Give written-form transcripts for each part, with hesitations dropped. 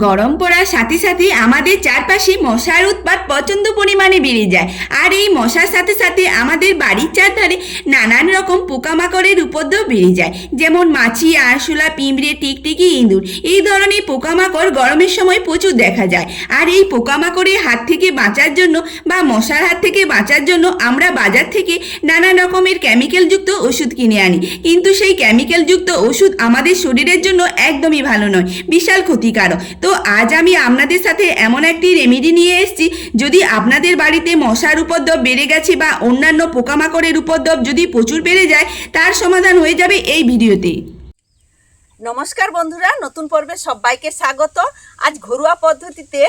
গরম পড়ার সাথে সাথে আমাদের চারপাশে মশার উৎপাত প্রচণ্ড পরিমাণে বেড়ে যায়। আর এই মশার সাথে সাথে আমাদের বাড়ির চারধারে নানান রকম পোকামাকড়ের উপদ্রব বেড়ে যায়, যেমন মাছি, আরশোলা, পিঁমড়ে, টিকটিকি, ইঁদুর। এই ধরনের পোকামাকড় গরমের সময় প্রচুর দেখা যায়। আর এই পোকামাকড়ের হাত থেকে বাঁচার জন্য বা মশার হাত থেকে বাঁচার জন্য আমরা বাজার থেকে নানান রকমের কেমিক্যালযুক্ত ওষুধ কিনে আনি, কিন্তু সেই কেমিক্যালযুক্ত ওষুধ আমাদের শরীরের জন্য একদমই ভালো নয়, বিশাল ক্ষতিকারক। তো আজ আমি আপনাদের সাথে এমন একটি রেমেডি নিয়ে এসেছি, যদি আপনাদের বাড়িতে মশার উপদ্রব বেড়ে গেছে বা অন্যান্য পোকামাকড়ের উপদ্রব যদি প্রচুর বেড়ে যায়, তার সমাধান হয়ে যাবে এই ভিডিওতে। নমস্কার বন্ধুরা, নতুন পর্বে সবাইকে স্বাগত। আজ ঘরোয়া পদ্ধতিতে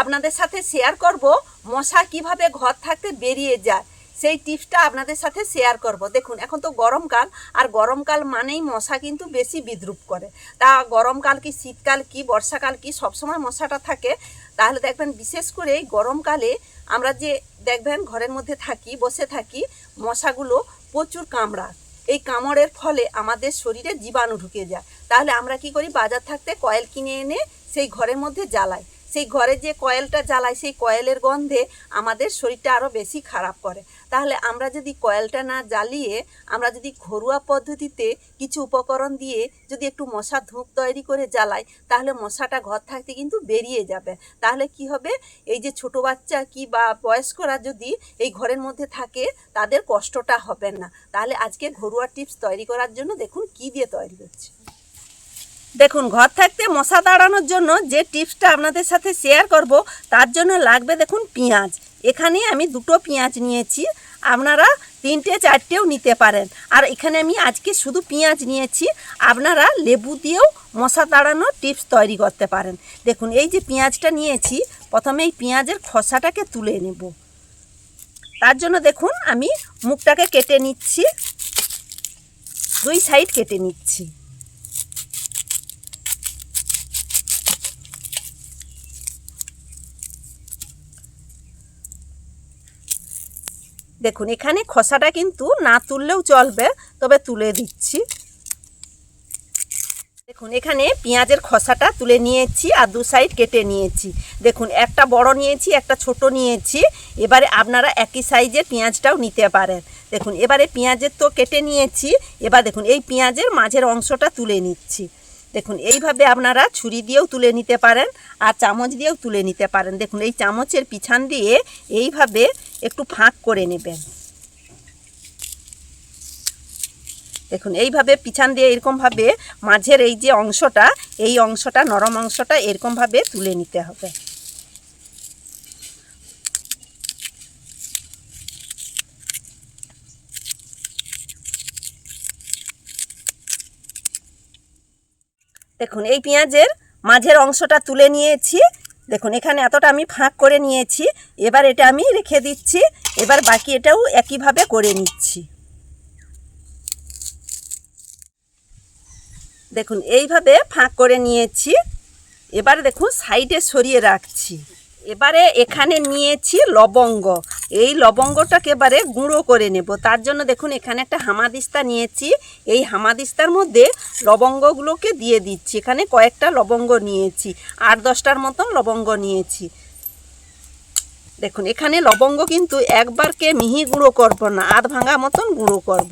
আপনাদের সাথে শেয়ার করব মশা কিভাবে ঘর থাকতে বেরিয়ে যায়, সেই টিপসটা আপনাদের সাথে শেয়ার করব। দেখুন, এখন তো গরমকাল, আর গরমকাল মানেই মশা কিন্তু বেশি বিদ্রুপ করে। তা গরমকাল কি, শীতকাল কি, বর্ষাকাল কি, সবসময় মশাটা থাকে। তাহলে দেখবেন, বিশেষ করে এই গরমকালে আমরা যে দেখবেন ঘরের মধ্যে থাকি, বসে থাকি, মশাগুলো প্রচুর কামড়ায়। এই কামড়ের ফলে আমাদের শরীরে জীবাণু ঢুকে যায়। তাহলে আমরা কি করি, বাজার থাকতে কয়েল কিনে এনে সেই ঘরের মধ্যে জ্বালাই। সেই ঘরে যে কয়েলটা জ্বালাই, সেই কয়েলের গন্ধে আমাদের শরীরটা আরও বেশি খারাপ করে। তাহলে আমরা যদি কয়েলটা না জ্বালিয়ে আমরা যদি ঘরোয়া পদ্ধতিতে কিছু উপকরণ দিয়ে যদি একটু মশার ধূপ তৈরি করে জ্বালাই, তাহলে মশাটা ঘর থাকতে কিন্তু বেরিয়ে যাবে। তাহলে কি হবে, এই যে ছোট বাচ্চা কি বা বয়স্করা যদি এই ঘরের মধ্যে থাকে, তাদের কষ্টটা হবে না। তাহলে আজকে ঘরোয়া টিপস তৈরি করার জন্য দেখুন কি দিয়ে তৈরি করছি। দেখুন, ঘর থাকতে মশা তাড়ানোর জন্য যে টিপসটা আপনাদের সাথে শেয়ার করব, তার জন্য লাগবে দেখুন পেঁয়াজ। এখানে আমি দুটো পেঁয়াজ নিয়েছি, আপনারা তিনটে চারটেও নিতে পারেন। আর এখানে আমি আজকে শুধু পেঁয়াজ নিয়েছি, আপনারা লেবু দিয়েও মশা তাড়ানোর টিপস তৈরি করতে পারেন। দেখুন, এই যে পেঁয়াজটা নিয়েছি, প্রথমে এই পেঁয়াজের খোসাটাকে তুলে নেব। তার জন্য দেখুন আমি মুখটাকে কেটে নিচ্ছি, দুই সাইড কেটে নিচ্ছি। দেখুন, এখানে খোসাটা কিন্তু না তুললেও চলবে, তবে তুলে দিচ্ছি। দেখুন, এখানে পেঁয়াজের খোসাটা তুলে নিয়েছি আর দু সাইড কেটে নিয়েছি। দেখুন, একটা বড় নিয়েছি, একটা ছোট নিয়েছি। এবারে আপনারা একই সাইজের পেঁয়াজটাও নিতে পারেন। দেখুন, এবারে পেঁয়াজের তো কেটে নিয়েছি, এবার দেখুন এই পেঁয়াজের মাঝের অংশটা তুলে নিচ্ছি। দেখুন, এইভাবে আপনারা ছুরি দিয়েও তুলে নিতে পারেন আর চামচ দিয়েও তুলে নিতে পারেন। দেখুন, এই চামচের পিছন দিয়ে এইভাবে একটু ফাঁক করে নেবেন। দেখুন, এইভাবে পিছন দিয়ে এরকমভাবে মাঝের এই যে অংশটা, এই অংশটা, নরম অংশটা এরকমভাবে তুলে নিতে হবে। দেখুন, এই পেঁয়াজের মাঝের অংশটা তুলে নিয়েছি। দেখুন, এখানে এতটা আমি ফাঁক করে নিয়েছি। এবার এটা আমি রেখে দিচ্ছি। এবার বাকি এটাও একইভাবে করে নিচ্ছি। দেখুন, এইভাবে ফাঁক করে নিয়েছি। এবারে দেখুন সাইডে সরিয়ে রাখছি। এবারে এখানে নিয়েছি লবঙ্গ। এই লবঙ্গটাকে এবারে গুঁড়ো করে নেব। তার জন্য দেখুন এখানে একটা হামাদিস্তা নিয়েছি। এই হামাদিস্তার মধ্যে লবঙ্গগুলোকে দিয়ে দিচ্ছি। এখানে কয়েকটা লবঙ্গ নিয়েছি, 8-10টার মতন লবঙ্গ নিয়েছি। দেখুন, এখানে লবঙ্গ কিন্তু একবারকে মিহি গুঁড়ো করব না, আধ ভাঙা মতন গুঁড়ো করব।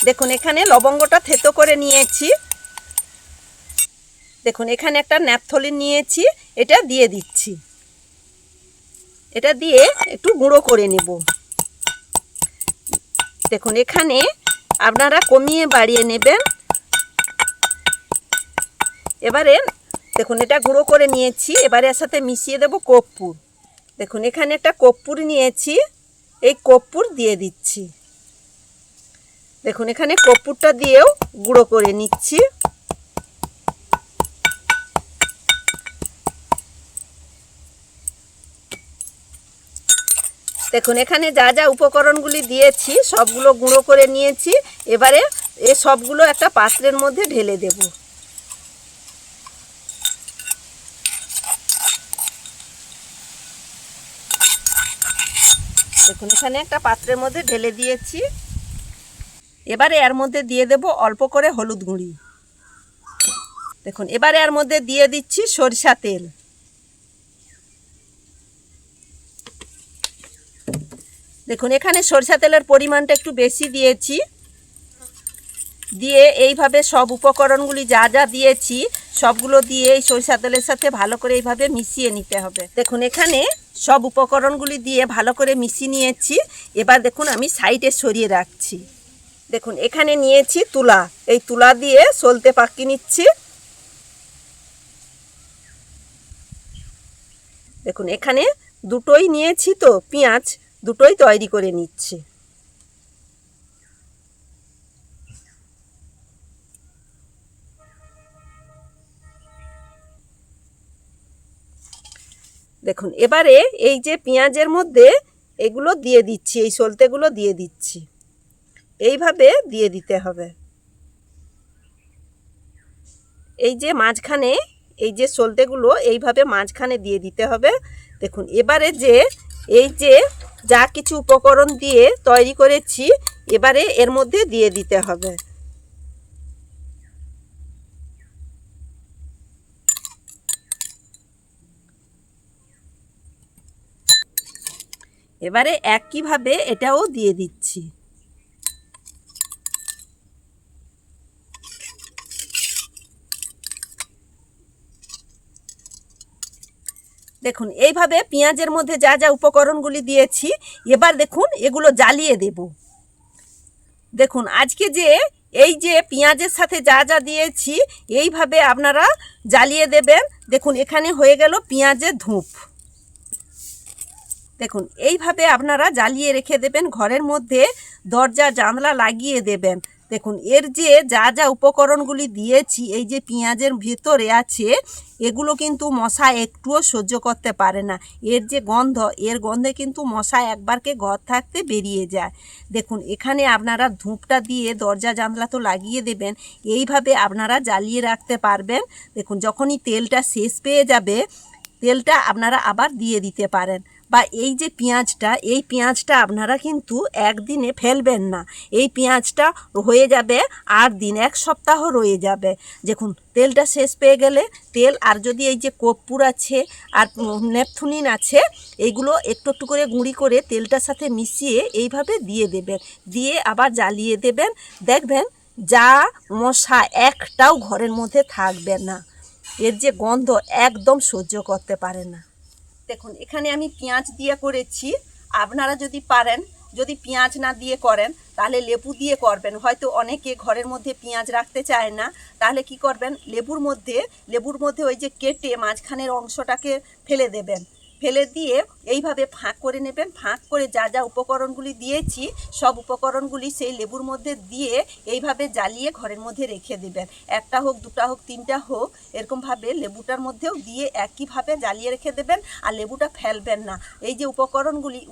দেখুন, এখানে লবঙ্গটা থেতো করে নিয়েছি। দেখুন, এখানে একটা ন্যাপথলিন নিয়েছি, এটা দিয়ে দিচ্ছি। এটা দিয়ে একটু গুঁড়ো করে নেব। দেখুন, এখানে আপনারা কমিয়ে বাড়িয়ে নেবেন। এবারে দেখুন এটা গুঁড়ো করে নিয়েছি। এবারে এর সাথে মিশিয়ে দেব কর্পূর। দেখুন, এখানে একটা কর্পূর নিয়েছি, এই কর্পূর দিয়ে দিচ্ছি। দেখুন, এখানে কর্পূরটা দিয়েও গুঁড়ো করে নিচ্ছি। দেখুন, এখানে যা যা উপকরণগুলি দিয়েছি সবগুলো গুঁড়ো করে নিয়েছি। এবারে এ সবগুলো একটা পাত্রের মধ্যে ঢেলে দেব। দেখুন, এখানে একটা পাত্রের মধ্যে ঢেলে দিয়েছি। এবারে এর মধ্যে দিয়ে দেব অল্প করে হলুদ গুঁড়ি। দেখুন এবারে এর মধ্যে দিয়ে দিচ্ছি সরিষা তেল। দেখুন এখানে সরিষা তেলের পরিমাণটা একটু বেশি দিয়েছি। দিয়ে এইভাবে সব উপকরণগুলি যা যা দিয়েছি সবগুলো দিয়ে এই সরিষা তেলের সাথে ভালো করে এইভাবে মিশিয়ে নিতে হবে। দেখুন এখানে সব উপকরণগুলি দিয়ে ভালো করে মিশিয়ে নিয়েছি। এবার দেখুন আমি সাইডে সরিয়ে রাখছি। দেখুন এখানে নিয়েছি তুলা, এই তুলা দিয়ে সলতে পাকিয়ে নিচ্ছি। দেখুন এখানে দুটোই নিয়েছি, তো পেঁয়াজ দুটোই তৈরি করে নিচ্ছি। দেখুন এবারে এই যে পেঁয়াজের মধ্যে এগুলো দিয়ে দিচ্ছি, এই সলতেগুলো দিয়ে দিচ্ছি। এইভাবে দিয়ে দিতে হবে। এই যে মাঝখানে এই যে সলতেগুলো এইভাবে মাঝখানে দিয়ে দিতে হবে। দেখুন এবারে যে এই যে যা কিছু উপকরণ দিয়ে তৈরি করেছি এবারে এর মধ্যে দিয়ে দিতে হবে। এবারে একইভাবে এটাও দিয়ে দিচ্ছি। দেখুন এইভাবে পেঁয়াজের মধ্যে যা যা উপকরণগুলি দিয়েছি এবার দেখুন এগুলো জ্বালিয়ে দেব। দেখুন আজকে যে এই যে পেঁয়াজের সাথে যা যা দিয়েছি এইভাবে আপনারা জ্বালিয়ে দেবেন। দেখুন এখানে হয়ে গেল পেঁয়াজের ধূপ। দেখুন এইভাবে আপনারা জ্বালিয়ে রেখে দেবেন, ঘরের মধ্যে দরজা জানলা লাগিয়ে দেবেন। দেখুন এর যে যা যা উপকরণগুলি দিয়েছি এই যে পেঁয়াজের ভেতরে আছে এগুলো কিন্তু মশা একটুও সহ্য করতে পারে না। এর যে গন্ধ, এর গন্ধে কিন্তু মশা একবারকে ঘর থাকতে বেরিয়ে যায়। দেখুন এখানে আপনারা ধূপটা দিয়ে দরজা জানলা তো লাগিয়ে দেবেন, এইভাবে আপনারা জ্বালিয়ে রাখতে পারবেন। দেখুন যখনই তেলটা শেষ পেয়ে যাবে তেলটা আপনারা আবার দিয়ে দিতে পারেন। বা এই যে পেঁয়াজটা, এই পেঁয়াজটা আপনারা কিন্তু একদিনে ফেলবেন না। এই পেঁয়াজটা হয়ে যাবে 8 দিন, 1 সপ্তাহ রয়ে যাবে। দেখুন তেলটা শেষ পেয়ে গেলে তেল আর যদি এই যে কর্পূর আছে আর নেপথুনিন আছে এইগুলো একটু একটু করে গুঁড়ি করে তেলটার সাথে মিশিয়ে এইভাবে দিয়ে দেবেন। দিয়ে আবার জ্বালিয়ে দেবেন। দেখবেন যা মশা একটাও ঘরের মধ্যে থাকবে না। এর যে গন্ধ একদম সহ্য করতে পারে না। দেখুন এখানে আমি পেঁয়াজ দিয়ে করেছি। আপনারা যদি পারেন, যদি পেঁয়াজ না দিয়ে করেন তাহলে লেবু দিয়ে করবেন। হয়তো অনেকে ঘরের মধ্যে পেঁয়াজ রাখতে চায় না, তাহলে কি করবেন লেবুর মধ্যে ওই যে কেটে মাঝখানের অংশটাকে ফেলে দেবেন। ফেলে দিয়ে এইভাবে ফাঁক করে নেবেন। ফাঁক করে যা যা উপকরণগুলি দিয়েছি সব উপকরণগুলি সেই লেবুর মধ্যে দিয়ে এইভাবে জ্বালিয়ে ঘরের মধ্যে রেখে দেবেন। 1টা হোক 2টা হোক 3টা হোক এরকমভাবে লেবুটার মধ্যেও দিয়ে একইভাবে জ্বালিয়ে রেখে দেবেন। আর লেবুটা ফেলবেন না। এই যে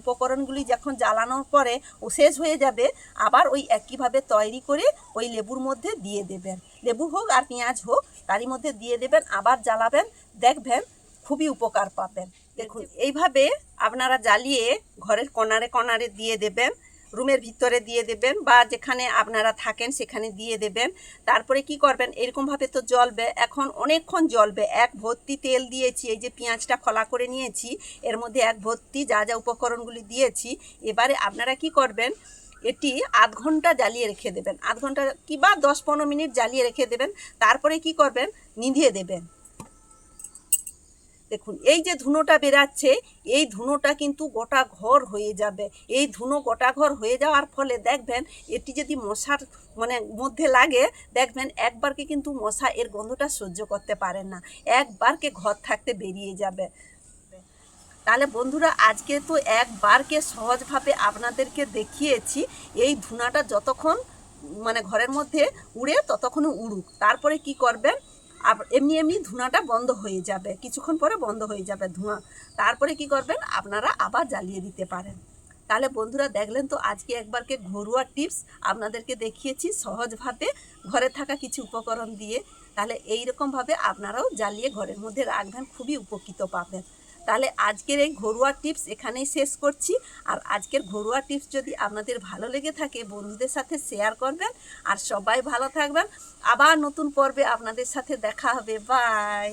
উপকরণগুলি যখন জ্বালানোর পরে ও শেষ হয়ে যাবে আবার ওই একইভাবে তৈরি করে ওই লেবুর মধ্যে দিয়ে দেবেন। লেবু হোক আর পেঁয়াজ হোক তারই মধ্যে দিয়ে দেবেন, আবার জ্বালাবেন, দেখবেন খুবই উপকার পাবেন। দেখুন এইভাবে আপনারা জ্বালিয়ে ঘরের কোণারে কোণারে দিয়ে দেবেন, রুমের ভিতরে দিয়ে দেবেন বা যেখানে আপনারা থাকেন সেখানে দিয়ে দেবেন। তারপরে কি করবেন এরকমভাবে তো জ্বলবে, এখন অনেকক্ষণ জ্বলবে। 1 ভর্তি তেল দিয়েছি, এই যে পেঁয়াজটা খোলা করে নিয়েছি এর মধ্যে 1 ভর্তি যা যা উপকরণগুলি দিয়েছি। এবারে আপনারা কি করবেন এটি আধ ঘন্টা জ্বালিয়ে রেখে দেবেন। আধ ঘন্টা কি বা 10-15 মিনিট জ্বালিয়ে রেখে দেবেন। তারপরে কি করবেন নিভিয়ে দেবেন। দেখুন এই যে ধুনোটা বেরাচ্ছে এই ধুনোটা কিন্তু গোটা ঘর হয়ে যাবে। এই ধুনো গোটা ঘর হয়ে যাওয়ার ফলে দেখবেন এটি যদি মশার মধ্যে লাগে দেখবেন একবারকে কিন্তু মশা এর গন্ধটা সহ্য করতে পারেন না, একবারকে ঘর থাকতে বেরিয়ে যাবে। তাহলে বন্ধুরা আজকে তো একবারকে সহজভাবে আপনাদেরকে দেখিয়েছি। এই ধুনাটা যতক্ষণ ঘরের মধ্যে উড়ে ততক্ষণ উড়ুক, তারপরে কি করবেন এমনি এমনি ধুনাটা বন্ধ হয়ে যাবে, কিছুক্ষণ পরে বন্ধ হয়ে যাবে ধোঁয়া। তারপরে কি করবেন আপনারা আবার জ্বালিয়ে দিতে পারেন। তাহলে বন্ধুরা দেখলেন তো আজকে একবারকে ঘরোয়া টিপস আপনাদেরকে দেখিয়েছি সহজভাবে ঘরে থাকা কিছু উপকরণ দিয়ে। তাহলে এইরকমভাবে আপনারাও জ্বালিয়ে ঘরের মধ্যে রাখবেন, খুবই উপকৃত পাবেন। তাহলে আজকের এই ঘরোয়া টিপস এখানেই শেষ করছি। আর আজকের ঘরোয়া টিপস যদি আপনাদের ভালো লেগে থাকে বন্ধুদের সাথে শেয়ার করবেন। আর সবাই ভালো থাকবেন। আবার নতুন পর্বে আপনাদের সাথে দেখা হবে। বাই।